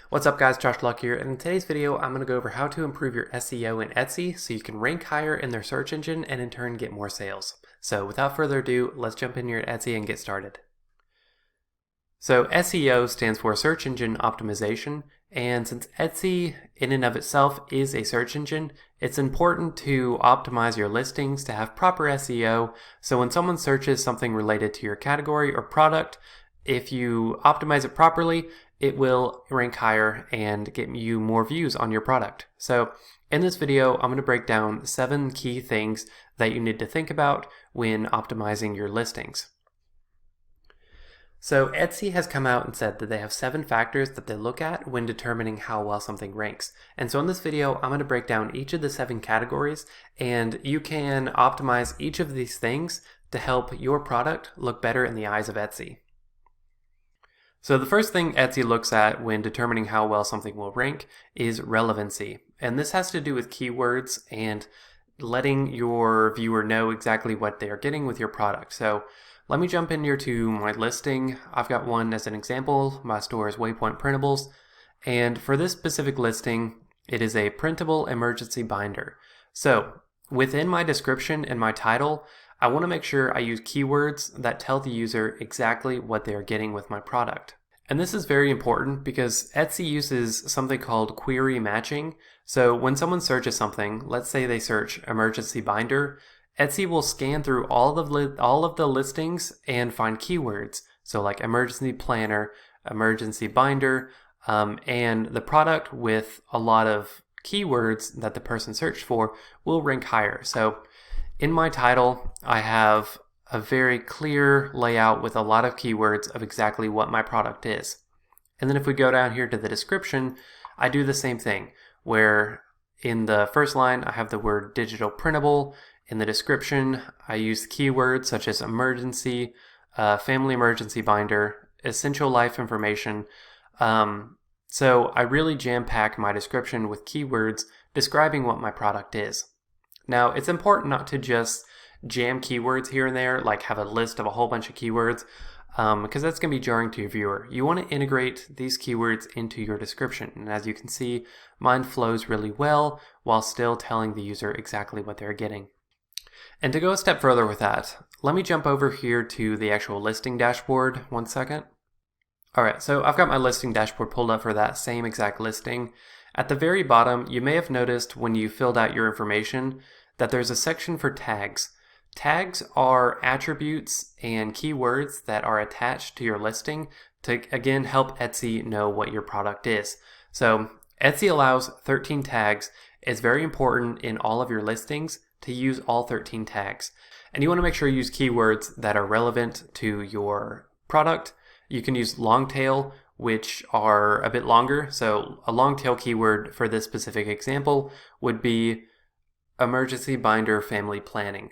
What's up guys, Josh Luck here, and in today's video I'm going to go over how to improve your SEO in Etsy so you can rank higher in their search engine and in turn get more sales. So without further ado, let's jump in here at Etsy and get started. So SEO stands for search engine optimization, and since Etsy in and of itself is a search engine, it's important to optimize your listings to have proper SEO, so when someone searches something related to your category or product, if you optimize it properly, it will rank higher and get you more views on your product. So in this video, I'm going to break down 7 key things that you need to think about when optimizing your listings. So Etsy has come out and said that they have 7 factors that they look at when determining how well something ranks. And so in this video, I'm going to break down each of the 7 categories, and you can optimize each of these things to help your product look better in the eyes of Etsy. So the first thing Etsy looks at when determining how well something will rank is relevancy. And this has to do with keywords and letting your viewer know exactly what they are getting with your product. So let me jump in here to my listing. I've got one as an example. My store is Waypoint Printables. And for this specific listing, it is a printable emergency binder. So within my description and my title, I want to make sure I use keywords that tell the user exactly what they are getting with my product. And this is very important because Etsy uses something called query matching. So when someone searches something, let's say they search emergency binder, Etsy will scan through all of the listings and find keywords. So like emergency planner, emergency binder, and the product with a lot of keywords that the person searched for will rank higher. So in my title, I have a very clear layout with a lot of keywords of exactly what my product is. And then if we go down here to the description, I do the same thing, where in the first line, I have the word digital printable. In the description, I use keywords such as emergency, family emergency binder, essential life information. So I really jam-pack my description with keywords describing what my product is. Now, it's important not to just jam keywords here and there, like have a list of a whole bunch of keywords, because that's going to be jarring to your viewer. You want to integrate these keywords into your description. And as you can see, mine flows really well while still telling the user exactly what they're getting. And to go a step further with that, let me jump over here to the actual listing dashboard. One second. Alright, so I've got my listing dashboard pulled up for that same exact listing. At the very bottom, you may have noticed when you filled out your information that there's a section for tags. Tags are attributes and keywords that are attached to your listing to, again, help Etsy know what your product is. So Etsy allows 13 tags. It's very important in all of your listings to use all 13 tags. And you want to make sure you use keywords that are relevant to your product. You can use long tail, which are a bit longer. So a long tail keyword for this specific example would be emergency binder family planning.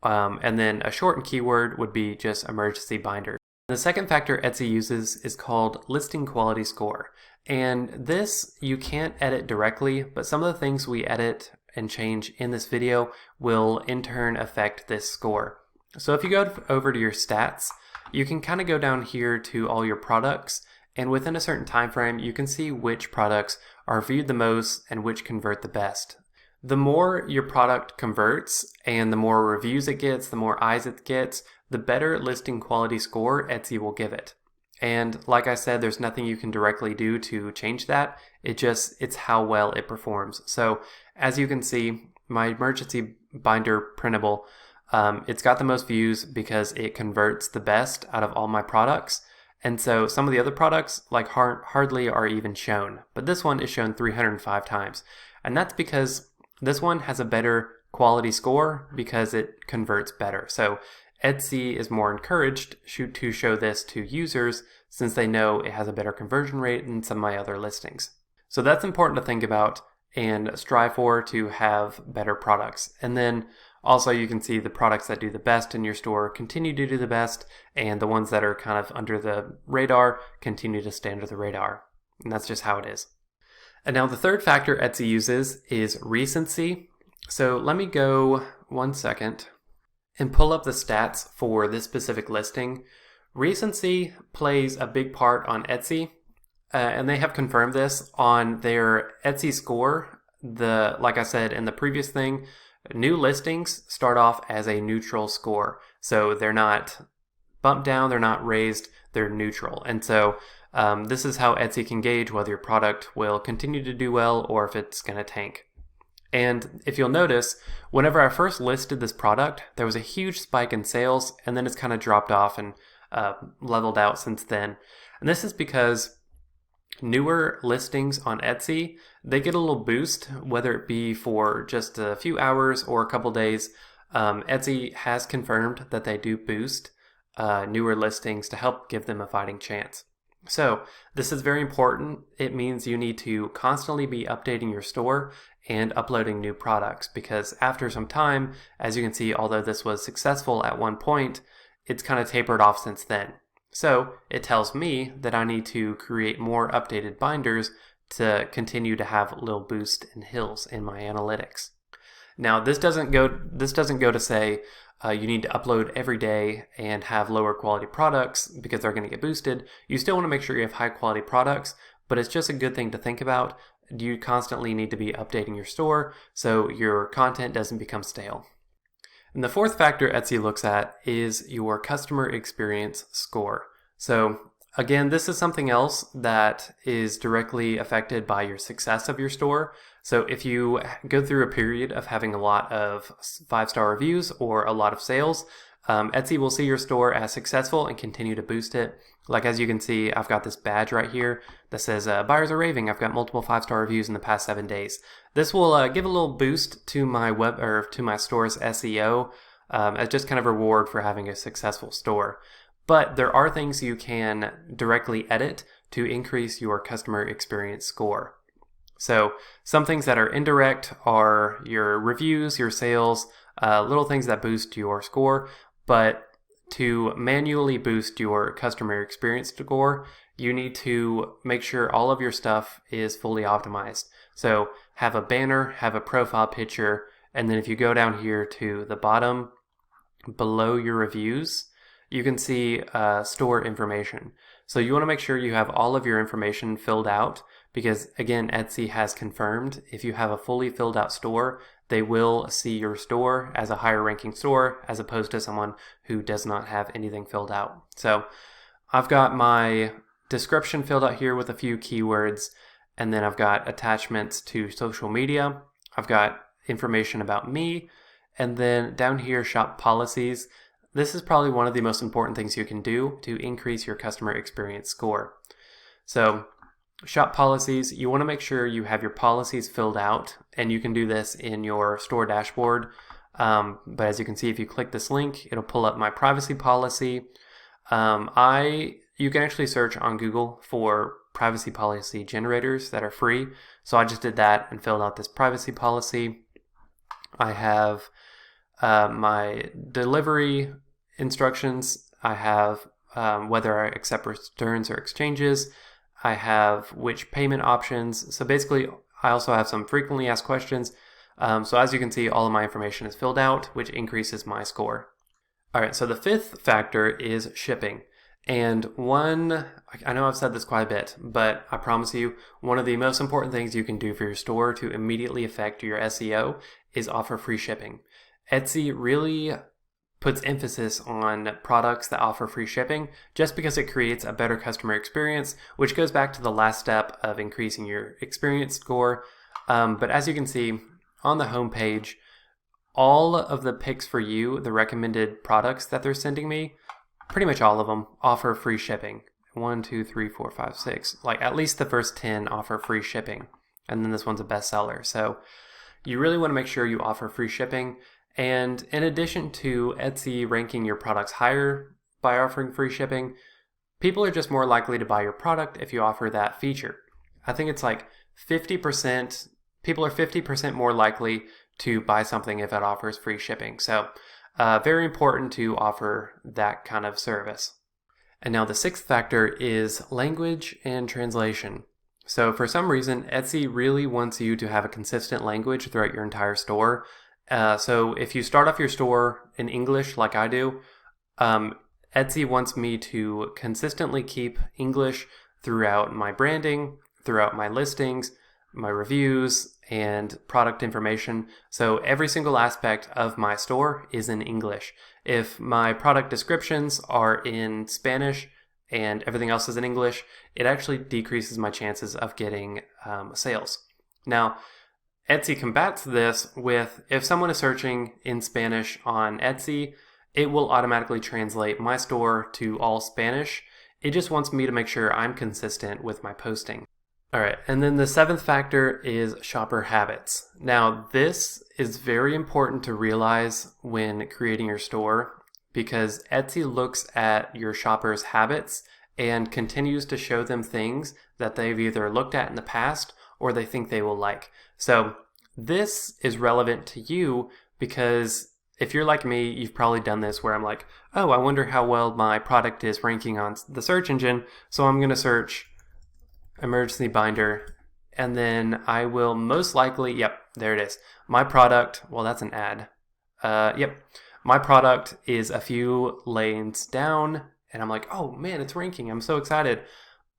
And then a shortened keyword would be just emergency binder. The second factor Etsy uses is called listing quality score. And this you can't edit directly, but some of the things we edit and change in this video will in turn affect this score. So if you go over to your stats, you can kind of go down here to all your products, and within a certain time frame, you can see which products are viewed the most and which convert the best. The more your product converts and the more reviews it gets, the more eyes it gets, the better listing quality score Etsy will give it. And like I said, there's nothing you can directly do to change that. It's how well it performs. So as you can see, my emergency binder printable, it's got the most views because it converts the best out of all my products. And so some of the other products like hardly are even shown, but this one is shown 305 times. And that's because this one has a better quality score because it converts better. So Etsy is more encouraged to show this to users since they know it has a better conversion rate than some of my other listings. So that's important to think about and strive for to have better products. And then also you can see the products that do the best in your store continue to do the best, and the ones that are kind of under the radar continue to stay under the radar. And that's just how it is. And now the third factor Etsy uses is recency. So let me go one second and pull up the stats for this specific listing. Recency plays a big part on Etsy. and they have confirmed this on their Etsy score. Like I said in the previous thing, new listings start off as a neutral score. So they're not bumped down, they're not raised, they're neutral. And so this is how Etsy can gauge whether your product will continue to do well or if it's going to tank. And if you'll notice, whenever I first listed this product, there was a huge spike in sales, and then it's kind of dropped off and leveled out since then. And this is because newer listings on Etsy, they get a little boost, whether it be for just a few hours or a couple days. Etsy has confirmed that they do boost newer listings to help give them a fighting chance. So this is very important. It means you need to constantly be updating your store and uploading new products, because after some time, as you can see, although this was successful at one point, it's kind of tapered off since then. So it tells me that I need to create more updated binders to continue to have a little boost and hills in my analytics. Now this doesn't go to say you need to upload every day and have lower quality products because they're going to get boosted. You still want to make sure you have high quality products, but it's just a good thing to think about. You constantly need to be updating your store so your content doesn't become stale. And the fourth factor Etsy looks at is your customer experience score. So again, this is something else that is directly affected by your success of your store. So if you go through a period of having a lot of 5-star reviews or a lot of sales, Etsy will see your store as successful and continue to boost it. Like as you can see, I've got this badge right here that says buyers are raving. I've got multiple 5-star reviews in the past 7 days. This will give a little boost to my to my store's SEO as just kind of reward for having a successful store. But there are things you can directly edit to increase your customer experience score. So some things that are indirect are your reviews, your sales, little things that boost your score. But to manually boost your customer experience score, you need to make sure all of your stuff is fully optimized. So have a banner, have a profile picture, and then if you go down here to the bottom below your reviews, you can see store information. So you want to make sure you have all of your information filled out, because again, Etsy has confirmed if you have a fully filled out store, they will see your store as a higher ranking store as opposed to someone who does not have anything filled out. So I've got my description filled out here with a few keywords, and then I've got attachments to social media. I've got information about me, and then down here, shop policies. This is probably one of the most important things you can do to increase your customer experience score. So shop policies, you want to make sure you have your policies filled out, and you can do this in your store dashboard. But as you can see, if you click this link, it'll pull up my privacy policy. You can actually search on Google for privacy policy generators that are free. So I just did that and filled out this privacy policy. I have my delivery instructions. I have whether I accept returns or exchanges. I have which payment options. So basically, I also have some frequently asked questions. So as you can see, all of my information is filled out, which increases my score. All right, so the fifth factor is shipping. And I know I've said this quite a bit, but I promise you, one of the most important things you can do for your store to immediately affect your SEO is offer free shipping. Etsy really puts emphasis on products that offer free shipping just because it creates a better customer experience, which goes back to the last step of increasing your experience score. But as you can see on the home page, all of the picks for you, the recommended products that they're sending me, pretty much all of them offer free shipping. 1, 2, 3, 4, 5, 6. Like at least the first 10 offer free shipping. And then this one's a bestseller. So you really want to make sure you offer free shipping. And in addition to Etsy ranking your products higher by offering free shipping, people are just more likely to buy your product if you offer that feature. I think it's like 50%, people are 50% more likely to buy something if it offers free shipping. So very important to offer that kind of service. And now the sixth factor is language and translation. So for some reason, Etsy really wants you to have a consistent language throughout your entire store. So if you start off your store in English like I do, Etsy wants me to consistently keep English throughout my branding, throughout my listings, my reviews, and product information. So every single aspect of my store is in English. If my product descriptions are in Spanish and everything else is in English, it actually decreases my chances of getting sales. Now, Etsy combats this with, if someone is searching in Spanish on Etsy, it will automatically translate my store to all Spanish. It just wants me to make sure I'm consistent with my posting. All right, and then the 7th factor is shopper habits. Now, this is very important to realize when creating your store, because Etsy looks at your shoppers' habits and continues to show them things that they've either looked at in the past or they think they will like. So this is relevant to you because if you're like me, you've probably done this where I'm like, oh, I wonder how well my product is ranking on the search engine, so I'm going to search emergency binder, and then I will most likely, yep, there it is. My product, well, that's an ad. Yep, my product is a few lanes down, and I'm like, oh man, it's ranking. I'm so excited.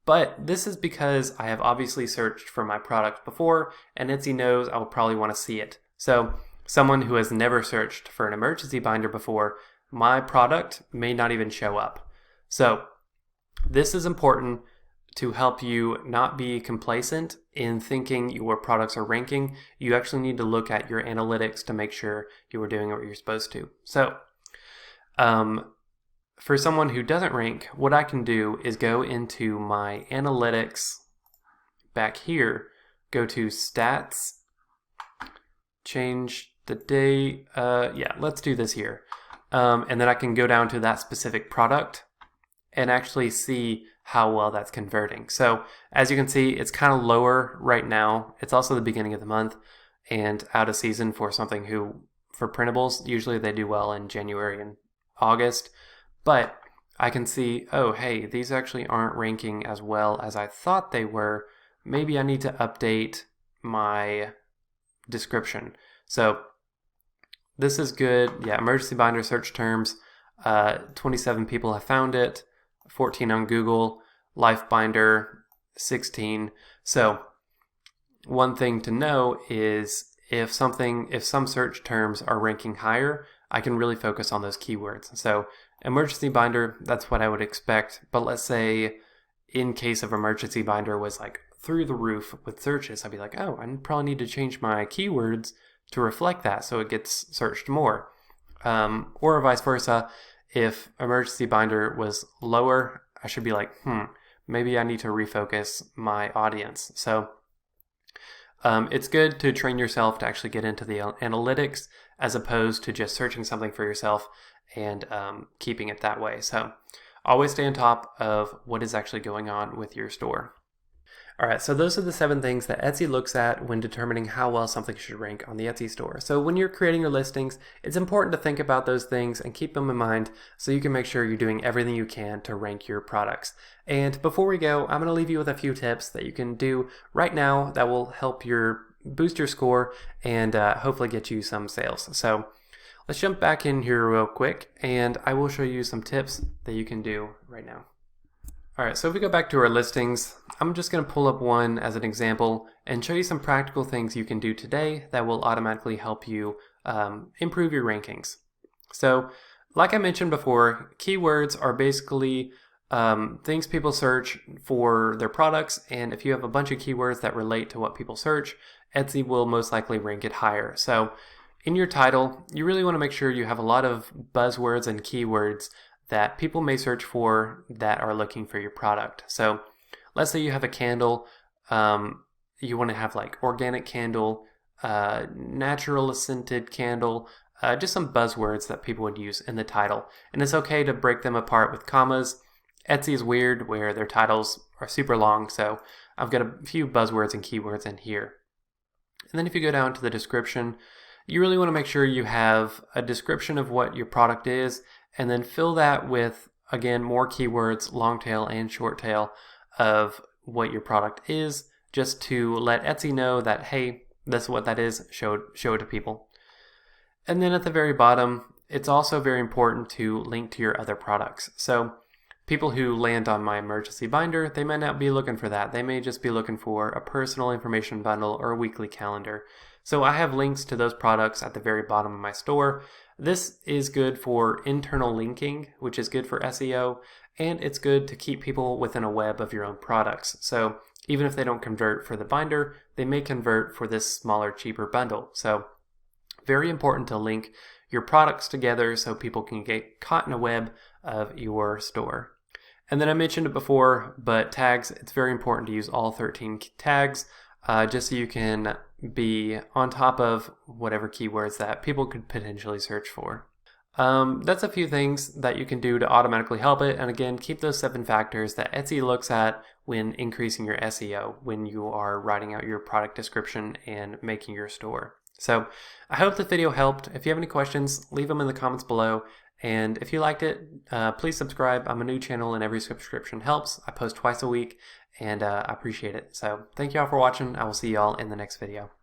But this is because I have obviously searched for my product before, and Etsy knows I will probably want to see it. So someone who has never searched for an emergency binder before, my product may not even show up. So this is important to help you not be complacent in thinking your products are ranking. You actually need to look at your analytics to make sure you are doing what you're supposed to. So for someone who doesn't rank, what I can do is go into my analytics back here, go to stats, change the day, yeah, let's do this here. And then I can go down to that specific product and actually see how well that's converting. So as you can see, it's kind of lower right now. It's also the beginning of the month and out of season for something for printables, usually they do well in January and August. But I can see, oh, hey, these actually aren't ranking as well as I thought they were. Maybe I need to update my description. So this is good. Yeah, emergency binder search terms. 27 people have found it. 14 on Google. Life binder, 16. So one thing to know is if some search terms are ranking higher, I can really focus on those keywords. So emergency binder, that's what I would expect. But let's say in case of emergency binder was like through the roof with searches, I'd be like, oh, I probably need to change my keywords to reflect that so it gets searched more. Or vice versa, if emergency binder was lower, I should be like, maybe I need to refocus my audience. So it's good to train yourself to actually get into the analytics as opposed to just searching something for yourself and keeping it that way. So always stay on top of what is actually going on with your store. All right, so those are the 7 things that Etsy looks at when determining how well something should rank on the Etsy store. So when you're creating your listings, it's important to think about those things and keep them in mind so you can make sure you're doing everything you can to rank your products. And before we go, I'm going to leave you with a few tips that you can do right now that will help boost your score and hopefully get you some sales. So let's jump back in here real quick and I will show you some tips that you can do right now. All right, so if we go back to our listings, I'm just going to pull up one as an example and show you some practical things you can do today that will automatically help you improve your rankings. So like I mentioned before, keywords are basically things people search for their products, and if you have a bunch of keywords that relate to what people search, Etsy will most likely rank it higher. So in your title, you really want to make sure you have a lot of buzzwords and keywords that people may search for that are looking for your product. So let's say you have a candle, you want to have like organic candle, natural scented candle, just some buzzwords that people would use in the title. And it's okay to break them apart with commas. Etsy is weird where their titles are super long, so I've got a few buzzwords and keywords in here. And then if you go down to the description, you really want to make sure you have a description of what your product is, and then fill that with, again, more keywords, long tail and short tail, of what your product is, just to let Etsy know that, hey, this is what that is, show it to people. And then at the very bottom, it's also very important to link to your other products. So people who land on my emergency binder, they might not be looking for that. They may just be looking for a personal information bundle or a weekly calendar. So I have links to those products at the very bottom of my store. This is good for internal linking, which is good for SEO, and it's good to keep people within a web of your own products. So even if they don't convert for the binder, they may convert for this smaller, cheaper bundle. So very important to link your products together so people can get caught in a web of your store. And then I mentioned it before, but tags, it's very important to use all 13 tags just so you can be on top of whatever keywords that people could potentially search for. That's a few things that you can do to automatically help it. And again, keep those 7 factors that Etsy looks at when increasing your SEO, when you are writing out your product description and making your store. So I hope this video helped. If you have any questions, leave them in the comments below. And if you liked it, please subscribe. I'm a new channel and every subscription helps. I post twice a week and I appreciate it. So thank you all for watching. I will see you all in the next video.